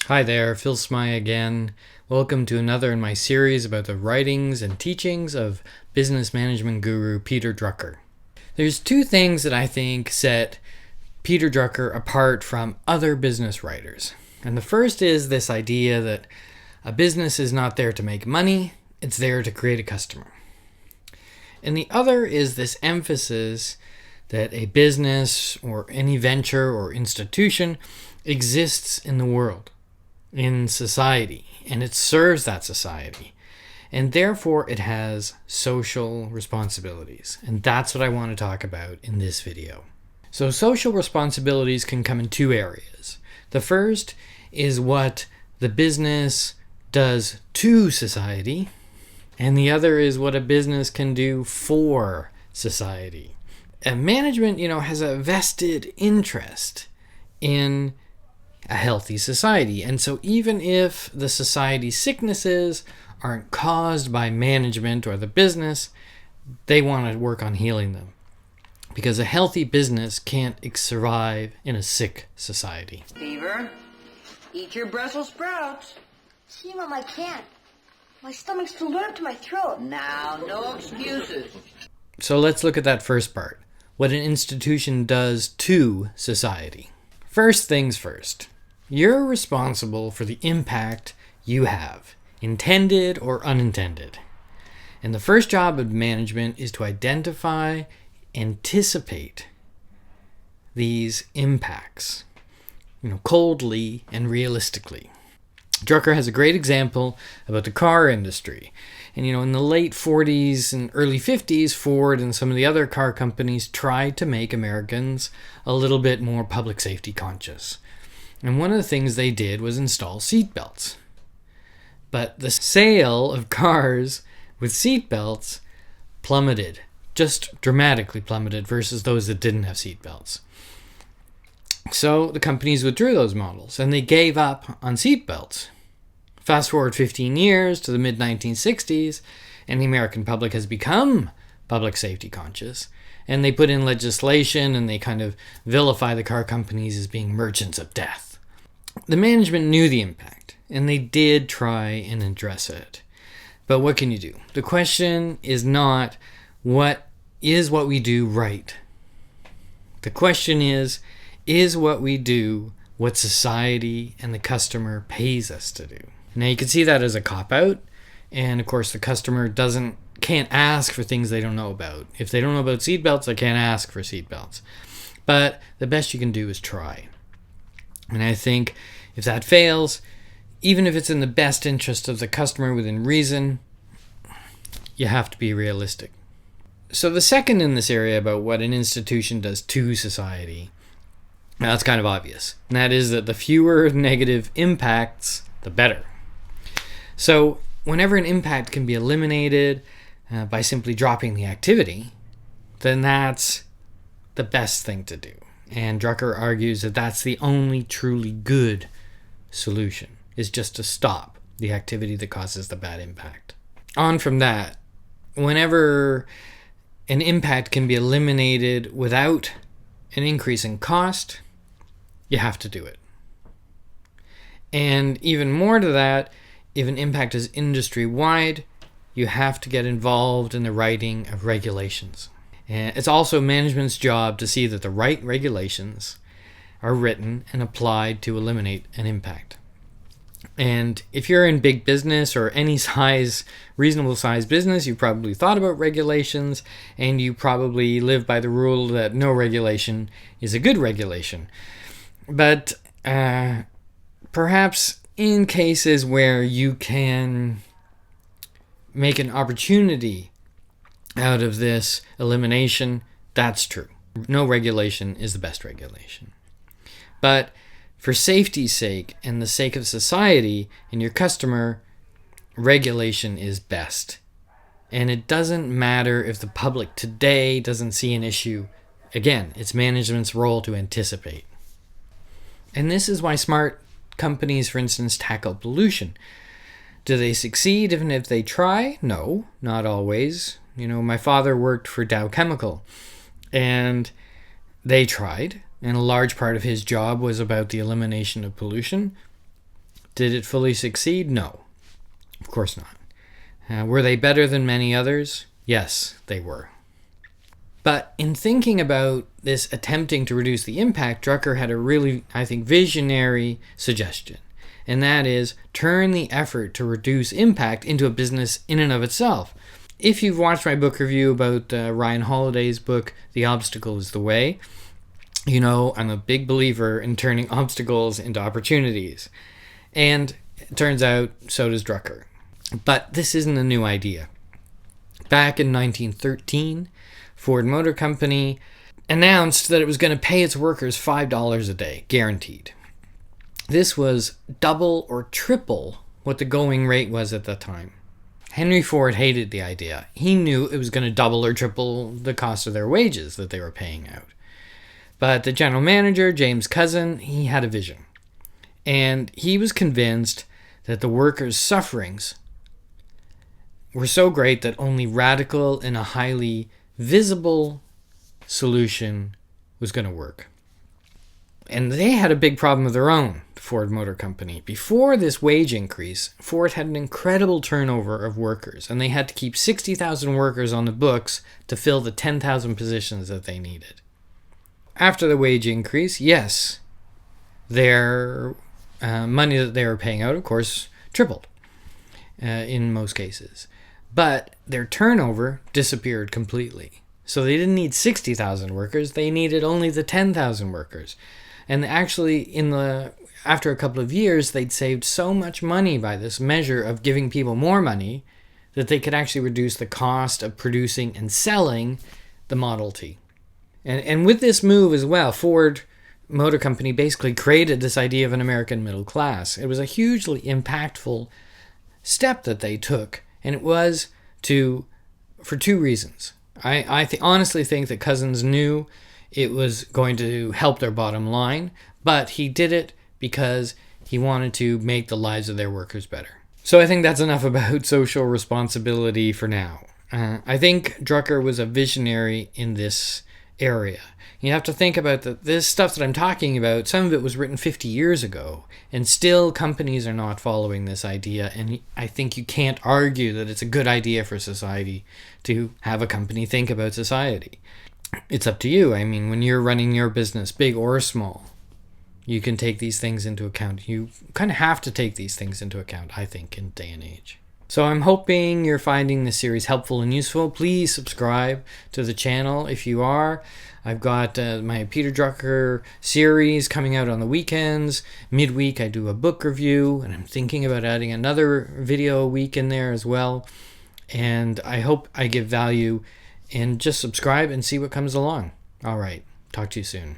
Hi there, Phil Smye again. Welcome to another in my series about the writings and teachings of business management guru Peter Drucker. There's two things that I think set Peter Drucker apart from other business writers. And the first is this idea that a business is not there to make money, it's there to create a customer. And the other is this emphasis that a business or any venture or institution exists in the world, in society, and it serves that society. And therefore it has social responsibilities. And that's what I want to talk about in this video. So social responsibilities can come in two areas. The first is what the business does to society, and the other is what a business can do for society. And management, has a vested interest in a healthy society. And so even if the society's sicknesses aren't caused by management or the business, they want to work on healing them. Because a healthy business can't survive in a sick society. Beaver, eat your Brussels sprouts. See, Mom, I can't. My stomach's too up to my throat. Now, no excuses. So let's look at that first part. What an institution does to society. First things first. You're responsible for the impact you have, intended or unintended. And the first job of management is to identify, anticipate these impacts, coldly and realistically. Drucker has a great example about the car industry. And, in the late 40s and early 50s, Ford and some of the other car companies tried to make Americans a little bit more public safety conscious. And one of the things they did was install seatbelts. But the sale of cars with seatbelts plummeted, just dramatically plummeted versus those that didn't have seatbelts. So the companies withdrew those models and they gave up on seatbelts. Fast forward 15 years to the mid-1960s, and the American public has become public safety conscious. And they put in legislation and they kind of vilify the car companies as being merchants of death. The management knew the impact, and they did try and address it. But what can you do? The question is not, what we do right? The question is what we do what society and the customer pays us to do? Now you can see that as a cop-out, and of course the customer can't ask for things they don't know about. If they don't know about seatbelts, they can't ask for seatbelts. But the best you can do is try. And I think if that fails, even if it's in the best interest of the customer within reason, you have to be realistic. So the second in this area about what an institution does to society, now that's kind of obvious. And that is that the fewer negative impacts, the better. So whenever an impact can be eliminated by simply dropping the activity, then that's the best thing to do. And Drucker argues that that's the only truly good solution, is just to stop the activity that causes the bad impact. On from that, whenever an impact can be eliminated without an increase in cost, you have to do it. And even more to that, if an impact is industry-wide, you have to get involved in the writing of regulations. And it's also management's job to see that the right regulations are written and applied to eliminate an impact. And if you're in big business or any size, reasonable size business, you've probably thought about regulations, and you probably live by the rule that no regulation is a good regulation. But perhaps in cases where you can make an opportunity out of this elimination, that's true. No regulation is the best regulation. But for safety's sake and the sake of society and your customer, regulation is best. And it doesn't matter if the public today doesn't see an issue. Again, it's management's role to anticipate. And this is why smart companies, for instance, tackle pollution. Do they succeed even if they try? No, not always. My father worked for Dow Chemical, and they tried, and a large part of his job was about the elimination of pollution. Did it fully succeed? No, of course not. Were they better than many others? Yes, they were. But in thinking about this attempting to reduce the impact, Drucker had a really, I think, visionary suggestion. And that is, turn the effort to reduce impact into a business in and of itself. If you've watched my book review about Ryan Holiday's book, The Obstacle is the Way, you know I'm a big believer in turning obstacles into opportunities. And it turns out, so does Drucker. But this isn't a new idea. Back in 1913, Ford Motor Company announced that it was going to pay its workers $5 a day, guaranteed. This was double or triple what the going rate was at the time. Henry Ford hated the idea. He knew it was going to double or triple the cost of their wages that they were paying out. But the general manager, James Cousin, he had a vision. And he was convinced that the workers' sufferings were so great that only radical and a highly visible solution was going to work. And they had a big problem of their own, the Ford Motor Company. Before this wage increase, Ford had an incredible turnover of workers, and they had to keep 60,000 workers on the books to fill the 10,000 positions that they needed. After the wage increase, yes, their money that they were paying out, of course, tripled in most cases. But their turnover disappeared completely. So they didn't need 60,000 workers, they needed only the 10,000 workers. And actually, after a couple of years, they'd saved so much money by this measure of giving people more money that they could actually reduce the cost of producing and selling the Model T. And with this move as well, Ford Motor Company basically created this idea of an American middle class. It was a hugely impactful step that they took, and it was for two reasons. I honestly think that Cousins knew it was going to help their bottom line, but he did it because he wanted to make the lives of their workers better. So I think that's enough about social responsibility for now. I think Drucker was a visionary in this area. You have to think about that this stuff that I'm talking about, some of it was written 50 years ago, and still companies are not following this idea, and I think you can't argue that it's a good idea for society to have a company think about society. It's up to you. I mean, when you're running your business, big or small, you can take these things into account. You kind of have to take these things into account, I think, in day and age. So I'm hoping you're finding this series helpful and useful. Please subscribe to the channel if you are. I've got my Peter Drucker series coming out on the weekends. Midweek I do a book review, and I'm thinking about adding another video a week in there as well. And I hope I give value, and just subscribe and see what comes along. All right, talk to you soon.